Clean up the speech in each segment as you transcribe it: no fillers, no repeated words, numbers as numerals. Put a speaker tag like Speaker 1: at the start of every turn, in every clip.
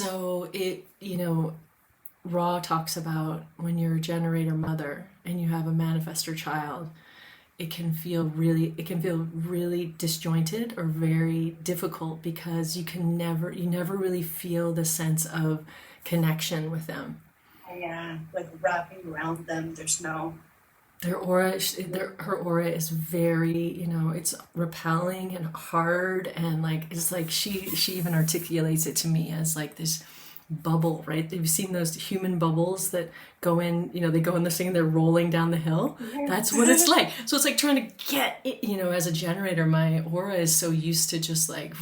Speaker 1: So Ra talks about when you're a generator mother and you have a manifestor child, it can feel really disjointed or very difficult because you never really feel the sense of connection with them.
Speaker 2: Yeah, like wrapping around them. There's no.
Speaker 1: Her aura is very, it's repelling and hard, and like it's like she even articulates it to me as like this bubble, right? You've seen those human bubbles that go in, they go in this thing and they're rolling down the hill. That's what it's like. So it's like trying to get it, as a generator, my aura is so used to just like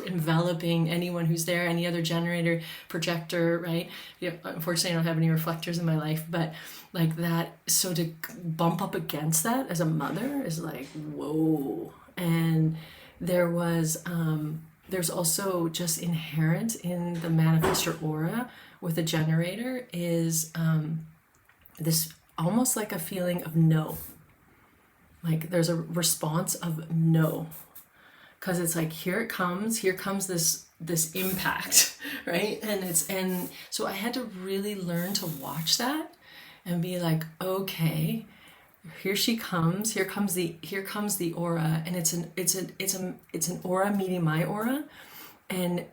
Speaker 1: enveloping anyone who's there, any other generator, projector, right? Unfortunately, I don't have any reflectors in my life, but like that. So to bump up against that as a mother is like, whoa. And there was, there's also just inherent in the manifestor aura with a generator is this almost like a feeling of no. Like there's a response of no. Because it's like, here comes this impact, right? And so I had to really learn to watch that and be like, okay, here she comes, here comes the aura, and it's an aura meeting my aura. And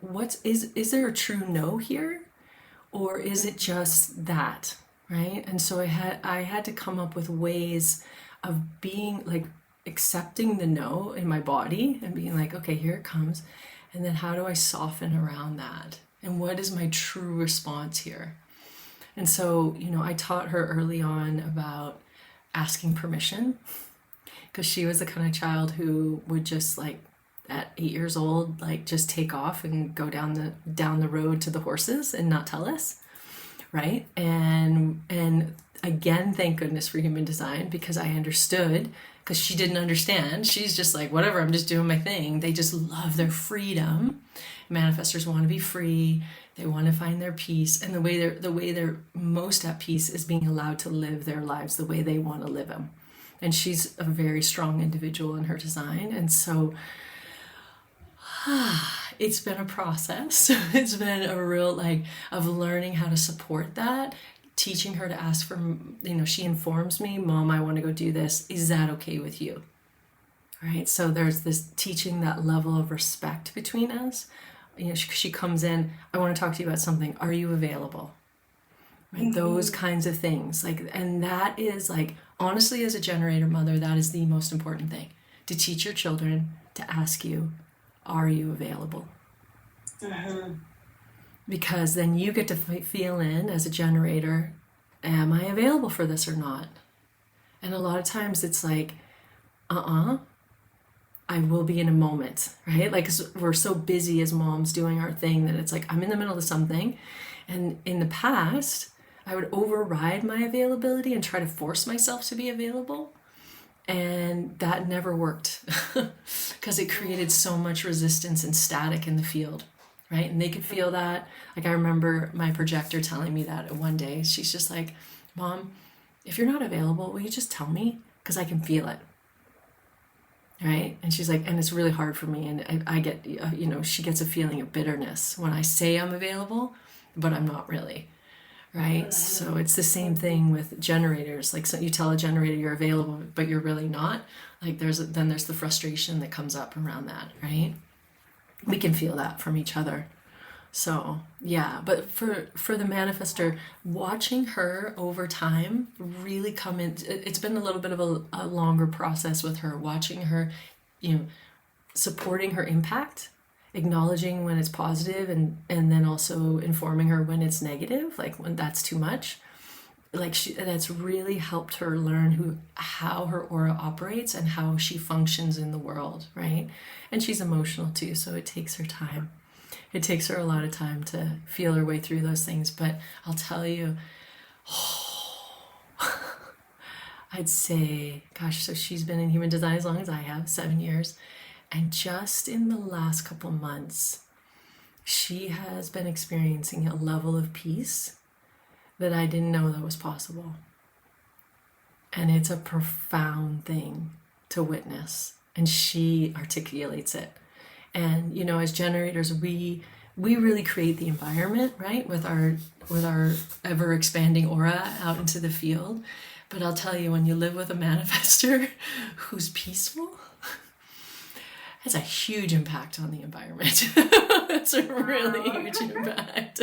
Speaker 1: is there a true no here, or is it just that, right? And so I had to come up with ways of being like accepting the no in my body and being like, okay, here it comes, and then how do I soften around that, and what is my true response here? And so I taught her early on about asking permission, because she was the kind of child who would just like at 8 years old like just take off and go down the road to the horses and not tell us, right? And again, thank goodness for human design, because I understood, because she didn't understand. She's just like, whatever, I'm just doing my thing. They just love their freedom. Manifestors want to be free. They want to find their peace, and the way they're most at peace is being allowed to live their lives the way they want to live them. And she's a very strong individual in her design, and so it's been a process. It's been a real like of learning how to support that, teaching her to ask for. She informs me, Mom, I want to go do this. Is that okay with you? Right. So there's this teaching that level of respect between us. She comes in, I want to talk to you about something. Are you available? Right? Those kinds of things. Like, and that is like, honestly, as a generator mother, that is the most important thing. To teach your children to ask you, are you available? Because then you get to feel in as a generator, am I available for this or not? And a lot of times it's like, I will be in a moment, right? Like we're so busy as moms doing our thing that it's like I'm in the middle of something. And in the past, I would override my availability and try to force myself to be available. And that never worked because it created so much resistance and static in the field, right? And they could feel that. Like I remember my projector telling me that one day. She's just like, Mom, if you're not available, will you just tell me? Because I can feel it. Right? And she's like, and it's really hard for me. And I get, she gets a feeling of bitterness when I say I'm available, but I'm not really. Right? So it's the same thing with generators. Like, so you tell a generator you're available, but you're really not. Like then there's the frustration that comes up around that, right? We can feel that from each other. So yeah, but for the manifestor, watching her over time really come in, it's been a little bit of a longer process with her, watching her, supporting her impact, acknowledging when it's positive, and then also informing her when it's negative, like when that's too much. Like that's really helped her learn how her aura operates and how she functions in the world, right? And she's emotional too, so it takes her time. It takes her a lot of time to feel her way through those things. But I'll tell you, I'd say, gosh, so she's been in human design as long as I have, 7 years. And just in the last couple months, she has been experiencing a level of peace that I didn't know that was possible. And it's a profound thing to witness. And she articulates it. And, as generators, we we really create the environment, right? With our ever expanding aura out into the field. But I'll tell you, when you live with a manifester who's peaceful, has a huge impact on the environment. It's a really huge impact.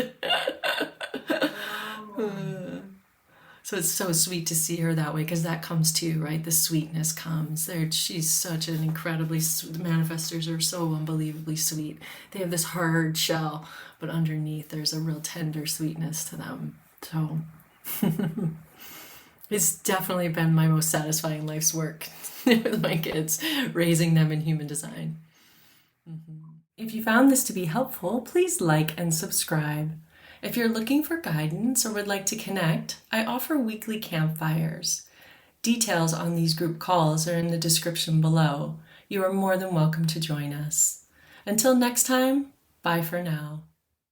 Speaker 1: So it's so sweet to see her that way, because that comes too, right? The sweetness comes there. She's such an incredibly, the manifestors are so unbelievably sweet. They have this hard shell, but underneath there's a real tender sweetness to them. So it's definitely been my most satisfying life's work with my kids, raising them in human design. If you found this to be helpful, please like and subscribe. If you're looking for guidance or would like to connect, I offer weekly campfires. Details on these group calls are in the description below. You are more than welcome to join us. Until next time, bye for now.